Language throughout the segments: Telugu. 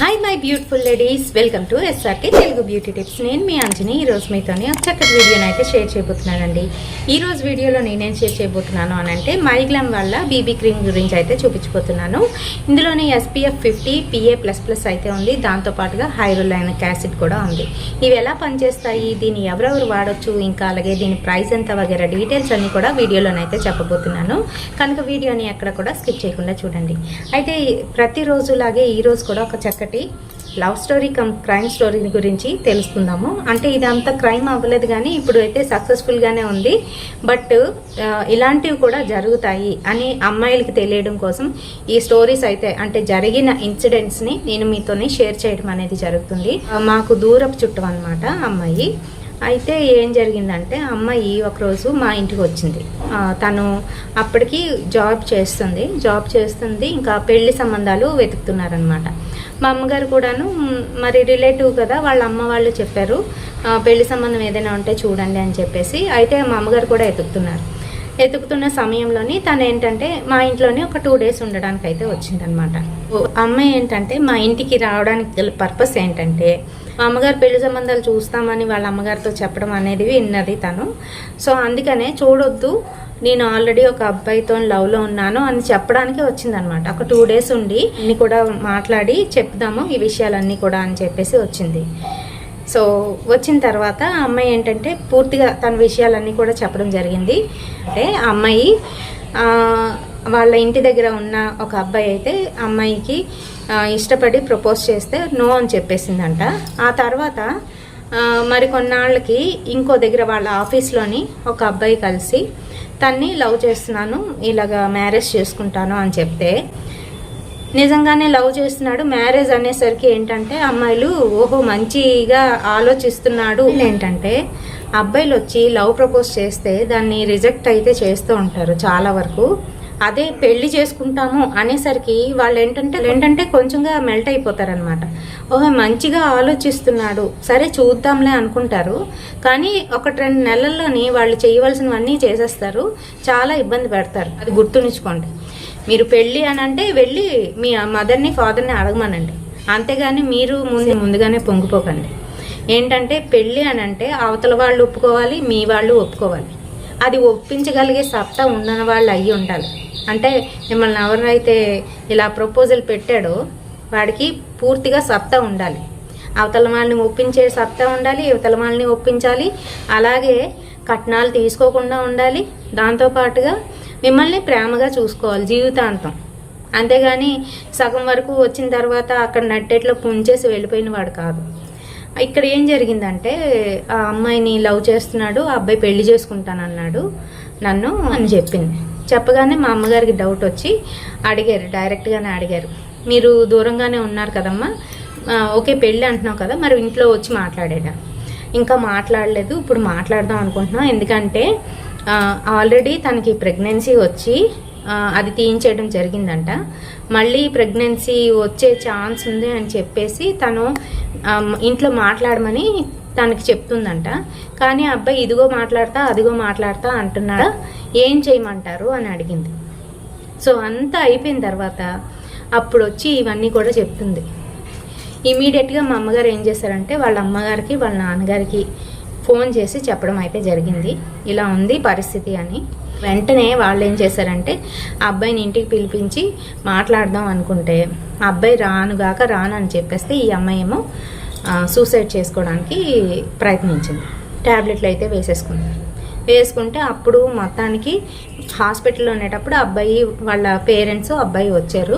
Hi my beautiful ladies, welcome to SRK Telugu beauty tips. నేను మీ అంజని. ఈరోజు మీతోనే ఒక చక్కటి వీడియోని అయితే షేర్ చేయబోతున్నానండి. ఈరోజు వీడియోలో నేనేం షేర్ చేయబోతున్నాను అని అంటే మైగ్లామ్ వాళ్ళ బీబీ క్రీమ్ గురించి అయితే చూపించబోతున్నాను. ఇందులోనే SPF 50 PA++ అయితే ఉంది. దాంతోపాటుగా హైరోలానిక్ యాసిడ్ కూడా ఉంది. ఇవి ఎలా పనిచేస్తాయి, దీన్ని ఎవరెవరు వాడచ్చు, ఇంకా అలాగే దీని ప్రైస్ ఎంత వగేరా డీటెయిల్స్ అన్నీ కూడా వీడియోలోనైతే చెప్పబోతున్నాను. కనుక వీడియోని ఎక్కడ కూడా స్కిప్ చేయకుండా చూడండి. అయితే ప్రతిరోజులాగే ఈరోజు కూడా ఒక చక్కటి లవ్ స్టోరీ క్రైమ్ స్టోరీ గురించి తెలుసుకుందాము. అంటే ఇదంతా క్రైమ్ అవ్వలేదు కానీ ఇప్పుడు అయితే సక్సెస్ఫుల్గానే ఉంది. బట్ ఇలాంటివి కూడా జరుగుతాయి అని అమ్మాయిలకి తెలియడం కోసం ఈ స్టోరీస్ అయితే అంటే జరిగిన ఇన్సిడెంట్స్ని నేను మీతోనే షేర్ చేయడం అనేది జరుగుతుంది. మాకు దూరపు చుట్టం అన్నమాట అమ్మాయి. అయితే ఏం జరిగిందంటే అమ్మాయి ఒకరోజు మా ఇంటికి వచ్చింది. తను అప్పటికి జాబ్ చేస్తుంది. ఇంకా పెళ్లి సంబంధాలు వెతుకుతున్నారనమాట. మా అమ్మగారు కూడాను మరి రిలేటివ్ కదా, వాళ్ళ అమ్మ వాళ్ళు చెప్పారు పెళ్లి సంబంధం ఏదైనా ఉంటే చూడండి అని చెప్పేసి. అయితే మా అమ్మగారు కూడా ఎతుకుతున్న సమయంలోని తను ఏంటంటే మా ఇంట్లోనే ఒక 2 days ఉండడానికి అయితే వచ్చిందనమాట. అమ్మాయి ఏంటంటే మా ఇంటికి రావడానికి గల పర్పస్ ఏంటంటే మా అమ్మగారు పెళ్లి సంబంధాలు చూస్తామని వాళ్ళ అమ్మగారితో చెప్పడం అనేది విన్నది తను. సో అందుకనే చూడొద్దు, నేను ఆల్రెడీ ఒక అబ్బాయితో లవ్లో ఉన్నాను అని చెప్పడానికి వచ్చిందనమాట. ఒక 2 days ఉండి అన్ని కూడా మాట్లాడి చెప్దాము ఈ విషయాలన్నీ కూడా అని చెప్పేసి వచ్చింది. సో వచ్చిన తర్వాత అమ్మాయి ఏంటంటే పూర్తిగా తన విషయాలన్నీ కూడా చెప్పడం జరిగింది. అంటే అమ్మాయి వాళ్ళ ఇంటి దగ్గర ఉన్న ఒక అబ్బాయి అయితే అమ్మాయికి ఇష్టపడి ప్రపోజ్ చేస్తే నో అని చెప్పేసిందంట. ఆ తర్వాత మరి కొన్నాళ్ళకి ఇంకో దగ్గర వాళ్ళ ఆఫీస్లోని ఒక అబ్బాయి కలిసి తన్ని లవ్ చేస్తున్నాను, ఇలాగా మ్యారేజ్ చేసుకుంటాను అని చెప్తే నిజంగానే లవ్ చేస్తున్నాడు. మ్యారేజ్ అనేసరికి ఏంటంటే అమ్మాయిలు ఓహో మంచిగా ఆలోచిస్తున్నాడు. ఏంటంటే అబ్బాయిలు వచ్చి లవ్ ప్రపోజ్ చేస్తే దాన్ని రిజెక్ట్ అయితే చేస్తూ ఉంటారు చాలా వరకు. అదే పెళ్లి చేసుకుంటాము అనేసరికి వాళ్ళు ఏంటంటే కొంచెంగా మెల్ట్ అయిపోతారనమాట. ఓహో మంచిగా ఆలోచిస్తున్నాడు, సరే చూద్దాంలే అనుకుంటారు. కానీ 1-2 నెలల్లోని వాళ్ళు చేయవలసినవన్నీ చేసేస్తారు, చాలా ఇబ్బంది పెడతారు. అది గుర్తుంచుకోండి. మీరు పెళ్ళి అని అంటే వెళ్ళి మీ మదర్ని ఫాదర్ని అడగమనండి, అంతేగాని మీరు ముందుగానే పొంగిపోకండి. ఏంటంటే పెళ్ళి అని అంటే అవతల వాళ్ళు ఒప్పుకోవాలి, మీ వాళ్ళు ఒప్పుకోవాలి. అది ఒప్పించగలిగే సత్తా ఉన్న వాళ్ళు అయ్యి ఉండాలి. అంటే మిమ్మల్ని ఎవరైతే ఇలా ప్రపోజల్ పెట్టాడో వాడికి పూర్తిగా సత్తా ఉండాలి. అవతల వాళ్ళని ఒప్పించే సత్తా ఉండాలి, యువతల వాళ్ళని ఒప్పించాలి. అలాగే కట్నాలు తీసుకోకుండా ఉండాలి. దాంతోపాటుగా మిమ్మల్ని ప్రేమగా చూసుకోవాలి జీవితాంతం. అంతేగాని సగం వరకు వచ్చిన తర్వాత అక్కడ నట్టేట్లో పుంచేసి వెళ్ళిపోయిన వాడు కాదు. ఇక్కడ ఏం జరిగిందంటే ఆ అమ్మాయిని లవ్ చేస్తున్నాడు, ఆ అబ్బాయి పెళ్లి చేసుకుంటానన్నాడు నన్ను అని చెప్పింది. చెప్పగానే మా అమ్మగారికి డౌట్ వచ్చి డైరెక్ట్గానే అడిగారు, మీరు దూరంగానే ఉన్నారు కదమ్మా, ఓకే పెళ్ళి అంటున్నావు కదా, మరి ఇంట్లో వచ్చి మాట్లాడేదా? ఇంకా మాట్లాడలేదు, ఇప్పుడు మాట్లాడదాం అనుకుంటున్నాం. ఎందుకంటే ఆల్రెడీ తనకి ప్రెగ్నెన్సీ వచ్చి అది తీయించేయడం జరిగిందంట. మళ్ళీ ప్రెగ్నెన్సీ వచ్చే ఛాన్స్ ఉంది అని చెప్పేసి తను ఇంట్లో మాట్లాడమని తనకి చెప్తుందంట. కానీ అబ్బాయి ఇదిగో మాట్లాడతా అదిగో మాట్లాడతా అంటున్నాడా, ఏం చేయమంటారు అని అడిగింది. సో అంతా అయిపోయిన తర్వాత అప్పుడు వచ్చి ఇవన్నీ కూడా చెప్తుంది. ఇమీడియట్గా మా అమ్మగారు ఏం చేశారంటే వాళ్ళ అమ్మగారికి వాళ్ళ నాన్నగారికి ఫోన్ చేసి చెప్పడం అయితే జరిగింది, ఇలా ఉంది పరిస్థితి అని. వెంటనే వాళ్ళు ఏం చేశారంటే ఆ అబ్బాయిని ఇంటికి పిలిపించి మాట్లాడదాం అనుకుంటే ఆ అబ్బాయి రాను అని చెప్పేస్తే ఈ అమ్మాయి ఏమో సూసైడ్ చేసుకోవడానికి ప్రయత్నించింది. ట్యాబ్లెట్లు అయితే వేసుకుంటే అప్పుడు మొత్తానికి హాస్పిటల్లో ఉండేటప్పుడు అబ్బాయి వాళ్ళ పేరెంట్స్ అబ్బాయి వచ్చారు.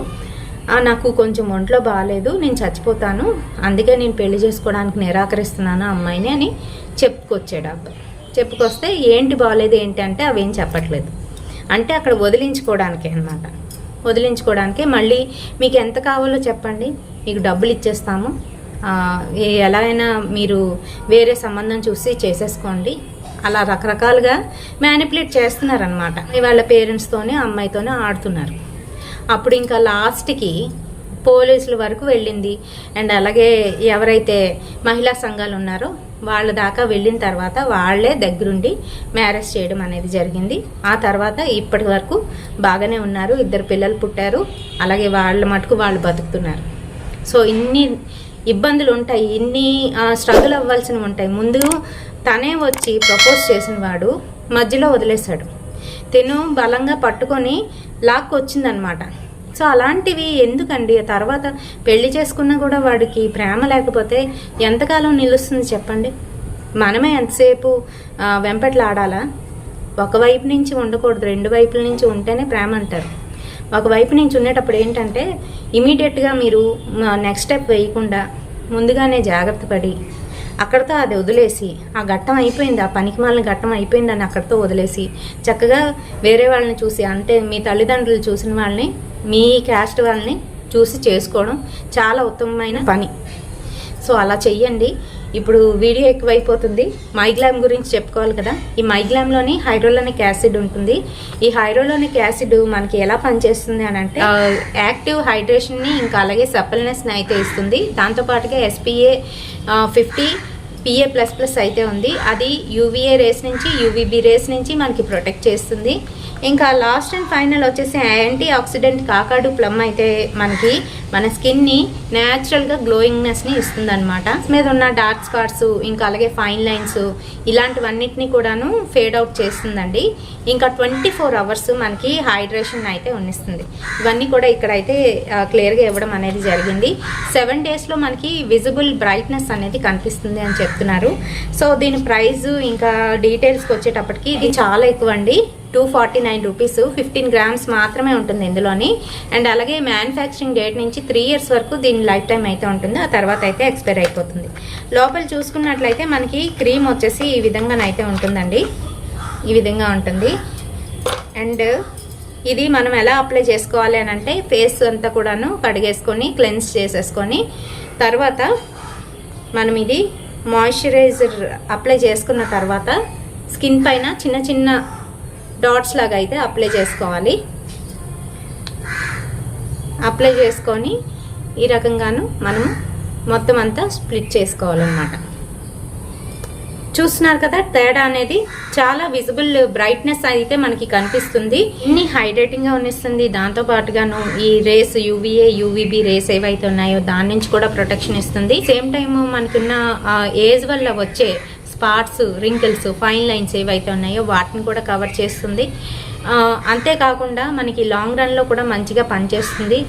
నాకు కొంచెం ఒంట్లో బాగాలేదు, నేను చచ్చిపోతాను, అందుకే నేను పెళ్లి చేసుకోవడానికి నిరాకరిస్తున్నాను అమ్మాయిని అని చెప్పుకొచ్చాడు అబ్బాయి. చెప్పుకొస్తే ఏంటి బాగాలేదు ఏంటి అంటే అవేం చెప్పట్లేదు. అంటే అక్కడ వదిలించుకోవడానికే అనమాట. వదిలించుకోవడానికే మళ్ళీ మీకు ఎంత కావాలో చెప్పండి, మీకు డబ్బులు ఇచ్చేస్తాము, ఎలా అయినా మీరు వేరే సంబంధం చూసి చేసేసుకోండి, అలా రకరకాలుగా మ్యానిపులేట్ చేస్తున్నారనమాట. వాళ్ళ పేరెంట్స్తోనే అమ్మాయితోనే ఆడుతున్నారు. అప్పుడు ఇంకా లాస్ట్కి పోలీసుల వరకు వెళ్ళింది. అండ్ అలాగే ఎవరైతే మహిళా సంఘాలు ఉన్నారో వాళ్ళ దాకా వెళ్ళిన తర్వాత వాళ్ళే దగ్గరుండి మ్యారేజ్ చేయడం అనేది జరిగింది. ఆ తర్వాత ఇప్పటి వరకు బాగానే ఉన్నారు, 2 పిల్లలు పుట్టారు. అలాగే వాళ్ళ మటుకు వాళ్ళు బతుకుతున్నారు. సో ఇన్ని ఇబ్బందులు ఉంటాయి, ఇన్ని స్ట్రగుల్ అవ్వాల్సినవి ఉంటాయి. ముందు తనే వచ్చి ప్రపోజ్ చేసిన వాడు మధ్యలో వదిలేశాడు, తిను బలంగా పట్టుకొని లాక్కొచ్చిందనమాట. సో అలాంటివి ఎందుకండి? తర్వాత పెళ్లి చేసుకున్నా కూడా వాడికి ప్రేమ లేకపోతే ఎంతకాలం నిలుస్తుంది చెప్పండి? మనమే ఎంతసేపు వెంపట్లాడాలా? ఒకవైపు నుంచి ఉండకూడదు, రెండు వైపుల నుంచి ఉంటేనే ప్రేమ అంటారు. ఒకవైపు నుంచి ఉండేటప్పుడు ఏంటంటే ఇమీడియట్గా మీరు నెక్స్ట్ స్టెప్ వేయకుండా ముందుగానే జాగ్రత్త పడి అక్కడితో అది వదిలేసి, ఆ ఘట్టం అయిపోయింది, ఆ పనికిమాలిన ఘట్టం అయిపోయిందని అక్కడితో వదిలేసి చక్కగా వేరే వాళ్ళని చూసి, అంటే మీ తల్లిదండ్రులు చూసిన వాళ్ళని, మీ క్యాస్ట్ వాళ్ళని చూసి చేసుకోవడం చాలా ఉత్తమమైన పని. సో అలా చెయ్యండి. ఇప్పుడు వీడియో ఎక్కువైపోతుంది. మైగ్లామ్ గురించి చెప్పుకోవాలి కదా. ఈ మైగ్లామ్లోని హైడ్రోలోనిక్ యాసిడ్ ఉంటుంది. ఈ హైడ్రోలోనిక్ యాసిడ్ మనకి ఎలా పనిచేస్తుంది అని అంటే యాక్టివ్ హైడ్రేషన్ని ఇంకా అలాగే సప్లినెస్ని అయితే ఇస్తుంది. దాంతోపాటుగా SPA 50 PA++ అయితే ఉంది. అది UVA రేస్ నుంచి UVB రేస్ నుంచి మనకి ప్రొటెక్ట్ చేస్తుంది. ఇంకా లాస్ట్ అండ్ ఫైనల్ వచ్చేసి యాంటీ ఆక్సిడెంట్ కాకాడు ప్లమ్ అయితే మనకి మన స్కిన్ని న్యాచురల్గా గ్లోయింగ్నెస్ని ఇస్తుంది అనమాట. మీద ఉన్న డార్క్ స్పాట్స్ ఇంకా అలాగే ఫైన్ లైన్స్ ఇలాంటివన్నిటిని కూడాను ఫేడ్ అవుట్ చేస్తుందండి. ఇంకా 24 అవర్స్ మనకి హైడ్రేషన్ అయితే ఉన్నిస్తుంది. ఇవన్నీ కూడా ఇక్కడైతే క్లియర్గా ఇవ్వడం అనేది జరిగింది. 7 డేస్లో మనకి విజిబుల్ బ్రైట్నెస్ అనేది కనిపిస్తుంది అని చెప్తున్నారు. సో దీని ప్రైస్ ఇంకా డీటెయిల్స్కి వచ్చేటప్పటికి ఇది చాలా ఎక్కువ అండి. 249 రూపీస్, 15 గ్రామ్స్ మాత్రమే ఉంటుంది ఇందులోని. అండ్ అలాగే మ్యానుఫ్యాక్చరింగ్ డేట్ నుంచి 3 ఇయర్స్ వరకు దీని లైఫ్ టైం అయితే ఉంటుంది. ఆ తర్వాత అయితే ఎక్స్పైర్ అయిపోతుంది. లోపల చూసుకున్నట్లయితే మనకి క్రీమ్ వచ్చేసి ఈ విధంగానైతే ఉంటుందండి. ఈ విధంగా ఉంటుంది. అండ్ ఇది మనం ఎలా అప్లై చేసుకోవాలి అని అంటే ఫేస్ అంతా కూడాను కడిగేసుకొని క్లెన్స్ చేసేసుకొని తర్వాత మనం ఇది మాయిశ్చరైజర్ అప్లై చేసుకున్న తర్వాత స్కిన్ పైన చిన్న చిన్న డాట్స్ లాగా అయితే అప్లై చేసుకోవాలి. అప్లై చేసుకొని ఈ రకంగాను మనం మొత్తం అంతా స్ప్లిట్ చేసుకోవాలన్నమాట. చూస్తున్నారు కదా తేడా అనేది చాలా విజిబుల్ బ్రైట్నెస్ అయితే మనకి కనిపిస్తుంది. ఇన్ని హైడ్రేటింగ్గా ఉన్నిస్తుంది. దాంతోపాటుగాను ఈ రేస్ UVA UVB రేస్ ఏవైతే ఉన్నాయో దాని నుంచి కూడా ప్రొటెక్షన్ ఇస్తుంది. సేమ్ టైమ్ మనకున్న ఏజ్ వల్ల వచ్చే స్పాట్స్, రింకిల్స్, ఫైన్ లైన్స్ ఏవైతే ఉన్నాయో వాటిని కూడా కవర్ చేస్తుంది. అంతేకాకుండా మనకి లాంగ్ రన్లో కూడా మంచిగా పనిచేస్తుంది.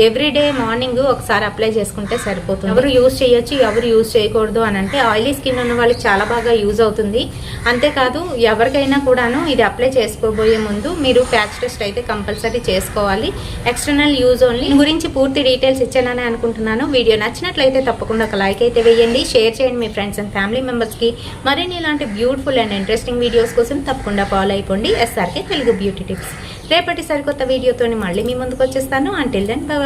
ఎవ్రీడే మార్నింగ్ ఒకసారి అప్లై చేసుకుంటే సరిపోతుంది. ఎవరు యూజ్ చేయొచ్చు, ఎవరు యూజ్ చేయకూడదు అని అంటే ఆయిలీ స్కిన్ ఉన్న వాళ్ళకి చాలా బాగా యూజ్ అవుతుంది. అంతేకాదు ఎవరికైనా కూడాను ఇది అప్లై చేసుకోబోయే ముందు మీరు ప్యాచ్ టెస్ట్ అయితే కంపల్సరీ చేసుకోవాలి. External use only. గురించి పూర్తి డీటెయిల్స్ ఇచ్చానని అనుకుంటున్నాను. వీడియో నచ్చినట్లయితే తప్పకుండా ఒక లైక్ అయితే వేయండి, షేర్ చేయండి మీ ఫ్రెండ్స్ అండ్ ఫ్యామిలీ మెంబర్స్కి. మరిన్ని ఇలాంటి బ్యూటిఫుల్ అండ్ ఇంట్రెస్టింగ్ వీడియోస్ కోసం తప్పకుండా ఫాలో అయిపోండి SRK తెలుగు బ్యూటీ టిప్స్. రేపటి సరికొత్త వీడియోతో మళ్ళీ మీ ముందుకు వచ్చేస్తాను. Until then bye.